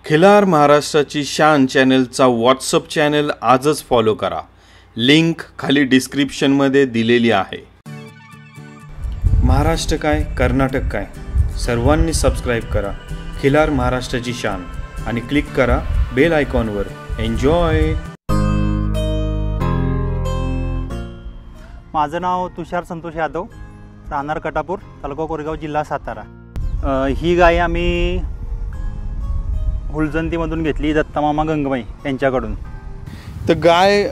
खिलार महाराष्ट्राची शान चॅनलचा WhatsApp channel आजच फॉलो करा। लिंक खाली डिस्क्रिप्शनमध्ये दिलेली आहे। महाराष्ट्र काय कर्नाटक काय सर्वांनी सबस्क्राइब करा खिलार महाराष्ट्राची शान आणि क्लिक करा बेल आयकॉनवर। एन्जॉय। माझं नाव तुषार संतोष यादव, राहणार कटापूर, तालुका कोरेगाव, जिल्हा सातारा। ही गाय आम्ही हुलजंतीमधून घेतली, दत्तामामा गंगमाई यांच्याकडून। तर गाय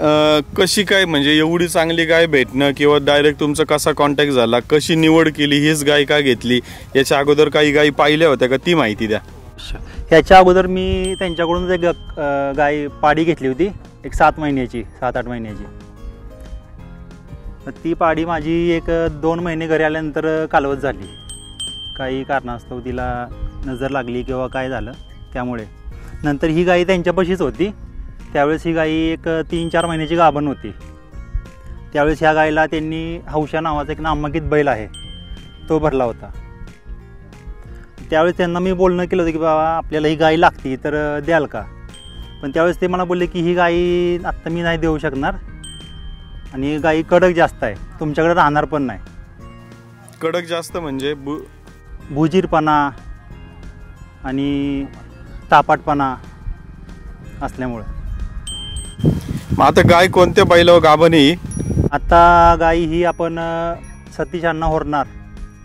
कशी काय, म्हणजे एवढी चांगली गाय भेटणं किंवा डायरेक्ट तुमचा कसा कॉन्टॅक्ट झाला, कशी निवड केली, हीच गाय का घेतली, याच्या अगोदर काही गायी पाहिल्या होत्या का, ती माहिती द्या। ह्याच्या अगोदर मी त्यांच्याकडून एक गाय पाडी घेतली होती, एक 7 महिन्याची, 7-8 महिन्याची। ती पाडी माझी एक 2 महिने घरी आल्यानंतर कालवत झाली, काही कारणास्तव तिला नजर लागली किंवा काय झालं त्यामुळे। नंतर ही गाई त्यांच्यापाशीच होती, त्यावेळेस ही गाई एक 3-4 महिन्याची गाभण होती। त्यावेळेस ह्या गायीला त्यांनी हौशा नावाचा एक नामांकित बैल आहे तो भरला होता। त्यावेळेस त्यांना मी बोलणं केलं होतं की बाबा आपल्याला ही गाय लागती तर द्याल का, पण त्यावेळेस ते मला बोलले की ही गाई आत्ता मी नाही देऊ शकणार आणि गाई कडक जास्त आहे, तुमच्याकडे राहणार पण नाही। कडक जास्त म्हणजे भुजीरपणा आणि तापाटपणा असल्यामुळे। मग आता गाय कोणत्या बैलावर गाभण आहे? आता गाई ही आपण सतीश अण्णा होरणार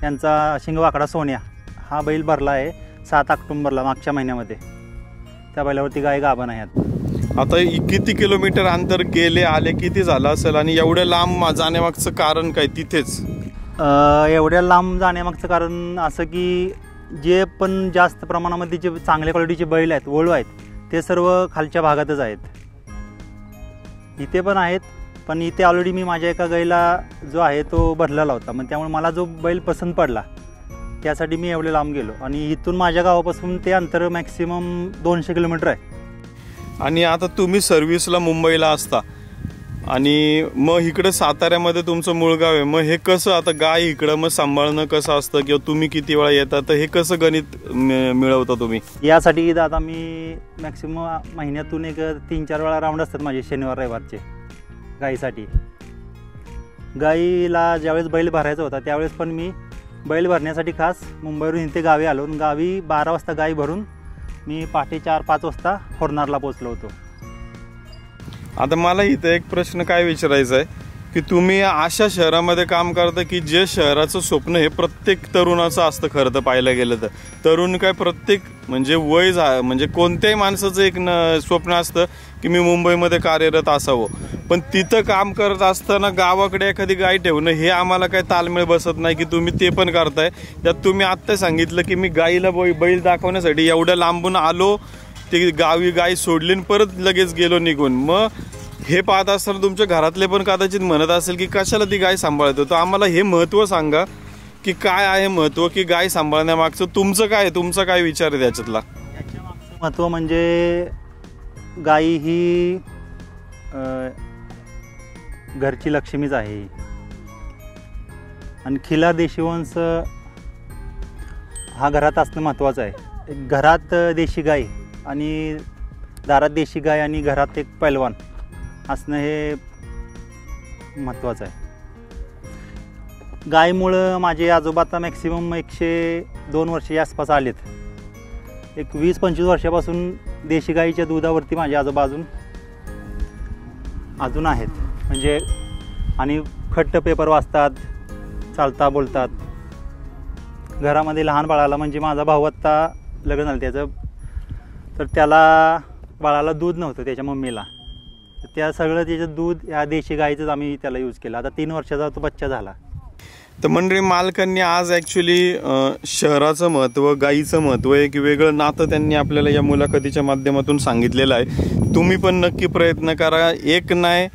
यांचा शिंगवाकडा सोन्या हा बैल भरला आहे 7 ऑक्टोबरला, मागच्या महिन्यामध्ये। त्या बैलावरती गाय गाभण आहे। आता किती किलोमीटर अंतर गेले आले, किती झालं असेल, आणि एवढ्या लांब जाण्यामागचं कारण काय तिथेच? एवढ्या लांब जाण्यामागचं कारण असं की जे पण जास्त प्रमाणामध्ये जे चांगल्या क्वालिटीचे बैल आहेत, वळू आहेत, ते सर्व खालच्या भागातच आहेत। इथे पण आहेत, पण इथे ऑलरेडी मी माझ्या एका गाईला जो आहे तो भरलेला होता, मग त्यामुळे मला जो बैल पसंत पडला त्यासाठी मी एवढे लांब गेलो। आणि इथून माझ्या गावापासून ते अंतर मॅक्सिमम 200 किलोमीटर आहे। आणि आता तुम्ही सर्व्हिसला मुंबईला असता आणि मग इकडे साताऱ्यामध्ये तुमचं मूळ गाव आहे, मग हे कसं आता गाय इकडं मग सांभाळणं कसं असतं, किंवा तुम्ही किती वेळा येता, तर हे कसं गणित मिळवता तुम्ही? यासाठी दादा मी मॅक्सिमम महिन्यातून एक 3-4 वेळा राऊंड असतात माझे, शनिवार रविवारचे गाईसाठी। गाईला ज्यावेळेस बैल भरायचा होता त्यावेळेस पण मी बैल भरण्यासाठी खास मुंबईवरून इथे गावी आलो। गावी 12 वाजता गाई भरून मी पहाटे 4-5 वाजता होरनारला पोचलो होतो। आता मला इथं एक प्रश्न काय विचारायचा आहे की तुम्ही अशा शहरामध्ये काम करता की जे शहराचं स्वप्न हे प्रत्येक तरुणाचं असतं। खरं तर पाहायला गेलं तर तरुण काय प्रत्येक म्हणजे वय म्हणजे कोणत्याही माणसाचं एक स्वप्न असतं की मी मुंबईमध्ये कार्यरत असावं, पण तिथं काम करत असताना गावाकडे एखादी गाय ठेवणं हे आम्हाला काही तालमेळ बसत नाही की तुम्ही ते पण करताय। त्यात तुम्ही आत्ता सांगितलं की मी गाईला बैल दाखवण्यासाठी एवढ्या लांबून आलो, ती गावी गाय सोडली आणि परत लगेच गेलो निघून। मग हे पाहत असताना तुमच्या घरातले पण कदाचित म्हणत असेल की कशाला ती गाय सांभाळतो, तर आम्हाला हे महत्त्व सांगा की काय आहे महत्त्व, की गाय सांभाळण्यामागचं तुमचं काय, तुमचा काय विचार आहे त्याच्यातला? याच्यामागचं महत्त्व म्हणजे गाई ही घरची लक्ष्मीच आहे आणि खिलार देशीवंश हा घरात असणं महत्त्वाचं आहे। घरात देशी गाय आणि दारात देशी गाय आणि घरात एक पैलवान असणं हे महत्त्वाचं आहे। गायमुळं माझे आजोबा आता मॅक्सिमम 102 वर्षाच्या आसपास आलेत। एक 20-25 वर्षापासून देशी गाईच्या दुधावरती माझे आजोबा अजून आहेत, म्हणजे आणि खट्ट पेपर वाचतात, चालता बोलतात। घरामध्ये लहान बाळाला, म्हणजे माझा भाऊ आत्ता लग्न झालं त्याचं, तर त्याला बाळाला दूध नव्हतं त्याच्या मम्मीला, तर त्या सगळं त्याचं दूध या देशी गाईचंच आम्ही त्याला यूज केलं। आता 3 वर्षाचा तो बच्चा झाला। तर मंडळी, मालकांनी आज ॲक्च्युली शहराचं महत्त्व, गाईचं महत्त्व एक वेगळं नातं त्यांनी आपल्याला या मुलाखतीच्या माध्यमातून सांगितलेलं आहे। तुम्ही पण नक्की प्रयत्न करा, एक नाही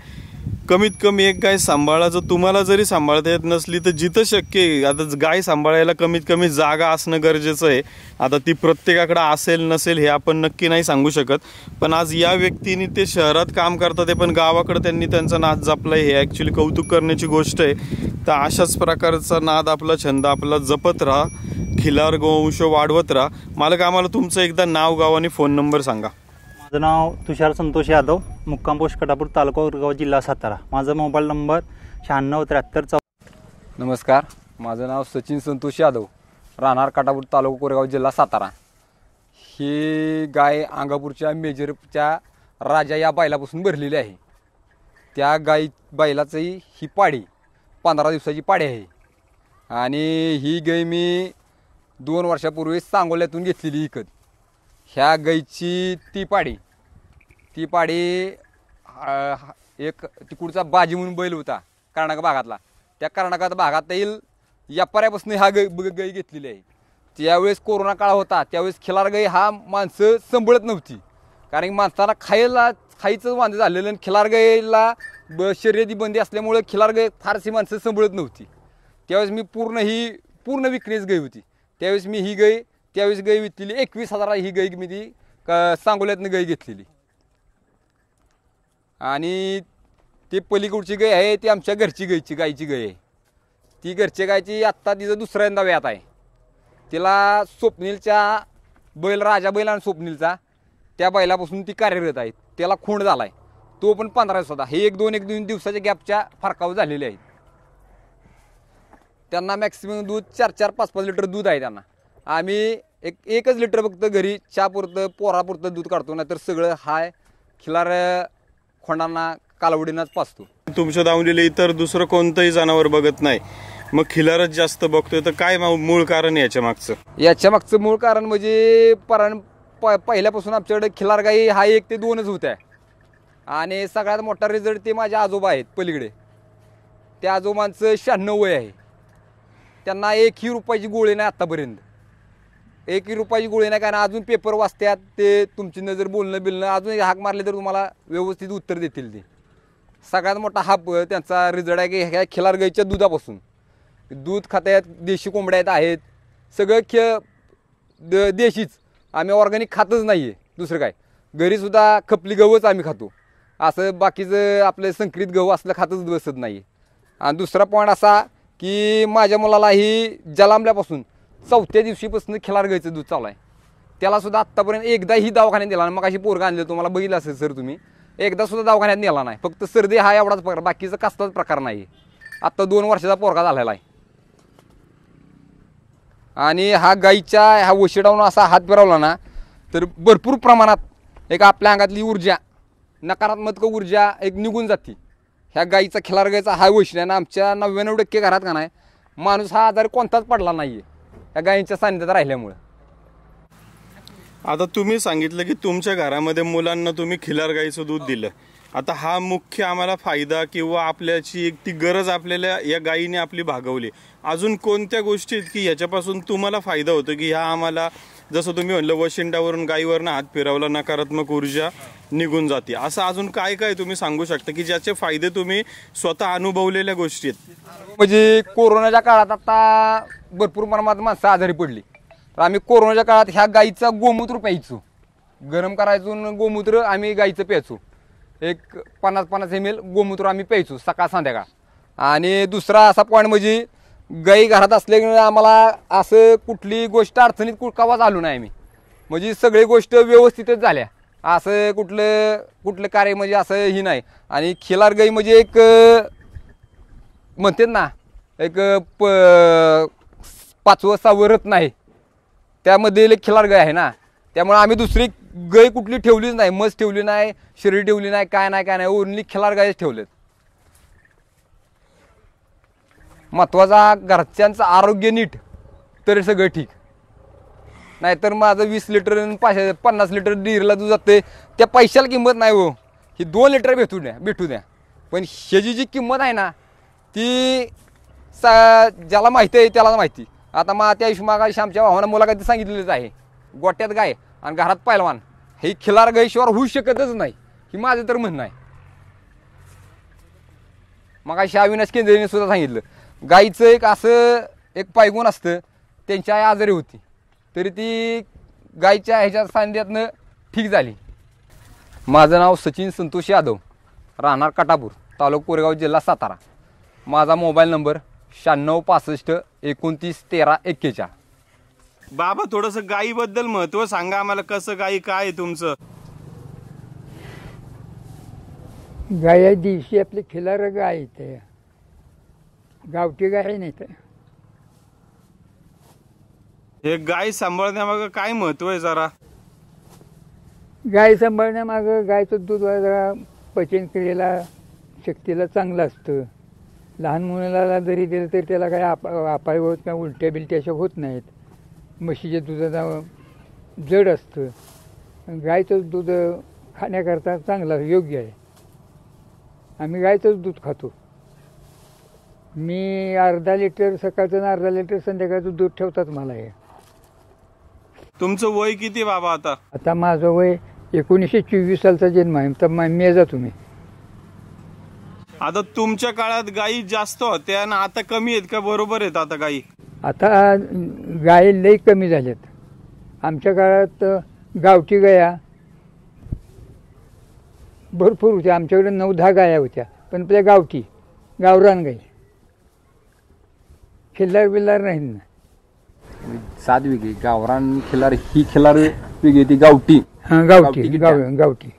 कमीत कमी एक गाय सांभाळायचं तुम्हाला जरी सांभाळता येत नसली तर जिथं शक्य आहे, आता गाय सांभाळायला कमीत कमी जागा असणं गरजेचं आहे. आता ती प्रत्येकाकडे असेल नसेल हे आपण नक्की नाही सांगू शकत, पण आज या व्यक्तीने ते शहरात काम करतात ते पण गावाकडे त्यांनी त्यांचा नाद जपला हे ॲक्च्युली कौतुक करण्याची गोष्ट आहे. तर अशाच प्रकारचा नाद आपला छंद आपला जपत राहा, खिलार गोवंश वाढवत राहा. मालक आम्हाला तुमचं एकदा नाव गाव आणि फोन नंबर सांगा. माझं नाव तुषार संतोष यादव, मुक्काम पोस्ट कटापूर, तालुका उरगाव, जिल्हा सातारा. माझा मोबाईल नंबर 9673. नमस्कार, माझं नाव सचिन संतोष यादव, राहणार कटापूर, तालुका कोरेगाव, जिल्हा सातारा. ही गाय अंगापूरच्या मेजरच्या राजा या बैलापासून भरलेली आहे. त्या बैलाचंही ही पाडी 15 दिवसाची पाडी आहे. आणि ही गाय मी 2 वर्षापूर्वी सांगोल्यातून घेतलेली विकत. ह्या गायची ती पाडी एक तिकडचा बाजी म्हणून बैल होता कर्नाटक भागातला, त्या कर्नाटकात भागातील व्यापाऱ्यापासून हा गाय घेतलेली आहे. त्यावेळेस कोरोना काळ होता, त्यावेळेस खिलार गाय हा माणसं सांभाळत नव्हती, कारण की माणसाला खायचं वांदे झालेलं आणि खिलार गायला शर्यती बंदी असल्यामुळे खिलार गाय फारशी माणसं सांभाळत नव्हती. त्यावेळेस मी पूर्ण विकनेस गाय होती. त्यावेळेस मी ही गाय विकलेली 21,000 ही गाय मी ती सांगोल्यातनं गाय घेतलेली. आणि ती पलीकडची गाय आहे ती आमच्या घरची गायची गाय आहे. ती घरच्या गायची आत्ता तिचं दुसऱ्यांदा व्यात आहे. तिला स्वप्नीलच्या राजा बैल आणि स्वप्नीलचा त्या बैलापासून ती कार्यरत आहे. त्याला खोंड झाला आहे, तो पण 15 दिवसाचा. हे 1-2 दिवसाच्या गॅपच्या फरकावर झालेले आहेत. त्यांना मॅक्सिमम दूध 4-4, 5-5 लिटर दूध आहे त्यांना. आम्ही एकच लिटर फक्त घरी चहापुरतं पोरापुरतं दूध काढतो, नाहीतर सगळं हाय खिलार खोंडांना कालवडीनाच पाचतो. तुमच्या दावणीला इतर दुसरं कोणतंही जनावर बघत नाही, मग खिलारच जास्त बघतोय, तर काय मूळ कारण याच्या मागचं मूळ कारण म्हणजे पहिल्यापासून आमच्याकडे खिलार गाई हा 1 ते 2च होत्या. आणि सगळ्यात मोठा रिझल्ट ते माझे आजोबा आहेत पलीकडे. त्या आजोबांचं 96 वय आहे. त्यांना 1ही रुपयाची गोळी नाही आत्तापर्यंत. 1ही रुपयाची गोळी नाही, कारण अजून पेपर वाचतात ते, तुमची नजर बोलणं अजून हाक मारले तर तुम्हाला व्यवस्थित उत्तर देतील. ते सगळ्यात मोठा हा त्यांचा रिझल्ट आहे की ह्या खिलार गाईच्या दुधापासून दूध खात्यात, देशी कोंबड्या आहेत, सगळं देशीच. आम्ही ऑर्गॅनिक खातच नाही आहे दुसरं काय. घरीसुद्धा खपली गहूच आम्ही खातो, असं बाकीचं आपलं संकरित गहू असलं खातच बसत नाही. आणि दुसरा पॉईंट असा की माझ्या मुलाला ही जलांबल्यापासून 4थ्या दिवशीपासून खिलार गाईचं दूध चालू आहे. त्यालासुद्धा आत्तापर्यंत एकदाही दवाखान्यात नेला नाही. मग अशी पोरगा आणलं, तुम्हाला बघितलं असेल सर तुम्ही, एकदासुद्धा दवाखान्यात नेला नाही. फक्त सर्दी हा एवढाच प्रकार, बाकीचा कसलाच प्रकार नाही. आत्ता 2 वर्षाचा पोरगा झालेला आहे. आणि ह्या गाईच्या वशिडावून असा हात फिरवला ना तर भरपूर प्रमाणात एक आपल्या अंगातली ऊर्जा, नकारात्मक ऊर्जा एक निघून जाते. ह्या गाईचा खिलार गाईचा हा वशिड्यानं आमच्या 99% घरात का नाही माणूस हा आजारी कोणताच पडला नाही आहे या गाईंच्या सानिध्यात राहिल्यामुळं. आता तुम्ही सांगितलं की तुमच्या घरामध्ये मुलांना तुम्ही खिलार गाईचं दूध दिलं. आता हा मुख्य आम्हाला फायदा किंवा आपल्याची एक ती गरज आपल्याला या गायीने आपली भागवली. अजून कोणत्या गोष्टी आहेत की याच्यापासून तुम्हाला फायदा होतो की ह्या आम्हाला, जसं तुम्ही म्हणलं वशिंडावरून गायीवरनं हात फिरवला नकारात्मक ऊर्जा निघून जाते, असं अजून काय काय तुम्ही सांगू शकता की ज्याचे फायदे तुम्ही स्वतः अनुभवलेल्या गोष्टी आहेत? म्हणजे कोरोनाच्या काळात आता भरपूर प्रमाणात माणसं आजारी पडली, तर आम्ही कोरोनाच्या काळात ह्या गाईचा गोमूत्र प्यायचो. गरम करायचो गोमूत्र आम्ही गाईचं प्यायचो. एक 50-50 ml गोमूत्र आम्ही प्यायचो सकाळ संध्याकाळ. आणि दुसरा असा पॉईंट म्हणजे गाई घरात असल्यामुळे आम्हाला असं कुठली गोष्ट अडचणीत कवाच आलो नाही आम्ही. म्हणजे सगळी गोष्ट व्यवस्थितच झाल्या, असं कुठलं कार्य म्हणजे असं ही नाही. आणि खिलार गाई म्हणजे एक म्हणतात ना एक 5वं 6वं रत्न आहे, त्यामध्ये खिलार गाय आहे ना. त्यामुळे आम्ही दुसरी गाय कुठली ठेवलीच नाही, म्हस ठेवली नाही, शरीर ठेवली नाही, काय नाही, ओनली खिलार गायच ठेवलेत. महत्वाचा घरच्यांचं आरोग्य नीट तर सगळं ठीक. नाहीतर माझं 20 लिटर 50 लिटर डेअरीला दूध जाते, त्या पैशाला किंमत नाही हो. ही 2 लिटर भेटू द्या. पण ह्याची जी किंमत आहे ना ती ज्याला माहिती आहे त्याला माहिती. आता मग त्या मागाशी आमच्या भावानं मुलाखतीत सांगितलेलंच आहे, गोट्यात गाय आणि घरात पैलवान, ही खिलार गायीशिवाय होऊ शकतच नाही, ही माझं तर म्हणणं आहे. मग अशी अविनाश केंद्रेने सुद्धा सांगितलं, गाईचं एक असं एक पायगुण असतं, त्यांची आई आजारी होती तरी ती गाईच्या ह्याच्या सानिध्यातनं ठीक झाली. माझं नाव सचिन संतोष यादव, राहणार कटापूर, तालुका कोरेगाव, जिल्हा सातारा. माझा मोबाईल नंबर 9665 29 13 41. बाबा थोडंसं गायीबद्दल महत्व सांगा आम्हाला, कसं गायी काय आहे तुमचं? गाय दिवशी आपले खिलार गाय येते, गावठी गाय नाही तर. हे गाय सांभाळण्यामागं काय महत्व आहे जरा? गाय सांभाळण्यामागं गायचं दूध जरा पचनक्रियेला शक्तीला चांगलं असतं. लहान मुलाला जरी दिलं तरी त्याला काही अपाय होत किंवा उलट्या बिलट्या अशा होत नाहीत. म्हशीच्या दुधाचा जड असतं. गायचं दूध खाण्याकरता चांगलं योग्य आहे. आम्ही गायचंच दूध खातो. मी अर्धा लिटर सकाळचं आणि अर्धा लिटर संध्याकाळचं दूध ठेवतात मला. हे तुमचं वय किती बाबा आता? आता माझं वय 1924 सालचा जन्म आहे. तर मी जा तुम्ही आता तुमच्या काळात गायी जास्त होत्या आणि आता कमी आहेत का? बरोबर आहेत आता गायी? आता गाय लई कमी झाल्यात. आमच्या काळात गावठी गाया भरपूर होत्या. आमच्याकडे 9-10 गाया होत्या, पण त्या गावठी गावरान गाई, खिल्लार बिल्लार नाही ना. 7 वेगळी गावरान खिलार, ही खिलार वेगळी, ती गावठी. हां गावठी गावठी.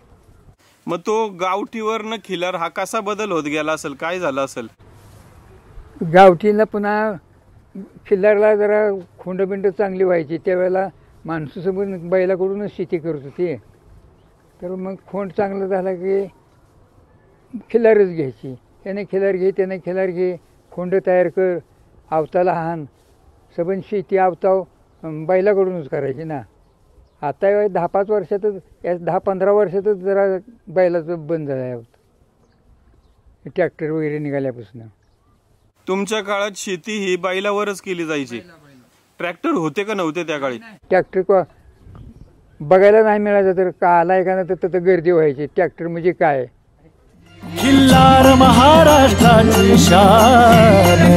मग तो गावठीवरनं खिलार हा कसा बदल होत गेला असेल? काय झालं असेल? गावठीला पुन्हा खिल्लारला जरा खोंडबिंड चांगली व्हायची. त्यावेळेला माणसासोबत बैलाकडूनच शेती करत होती. तर मग खोंड चांगलं झाला की खिल्लारच घ्यायची. त्याने खिल्लार घे, त्याने खिल्लार घे, खोंड तयार कर, आवताला हाण, सबन शेती आवताव बैलाकडूनच करायची ना. आता 10-5 वर्षातच, या 10-15 वर्षातच जरा बैलाचं बंद झालं होतं, ट्रॅक्टर वगैरे निघाल्यापासून. तुमच्या काळात शेती ही बैलावरच केली जायची. ट्रॅक्टर होते का नव्हते त्या काळी? ट्रॅक्टर बघायला नाही मिळायचं, तर का आला एखादा तर तिथं गर्दी व्हायची. ट्रॅक्टर म्हणजे काय? खिल्लार महाराष्ट्राची शान.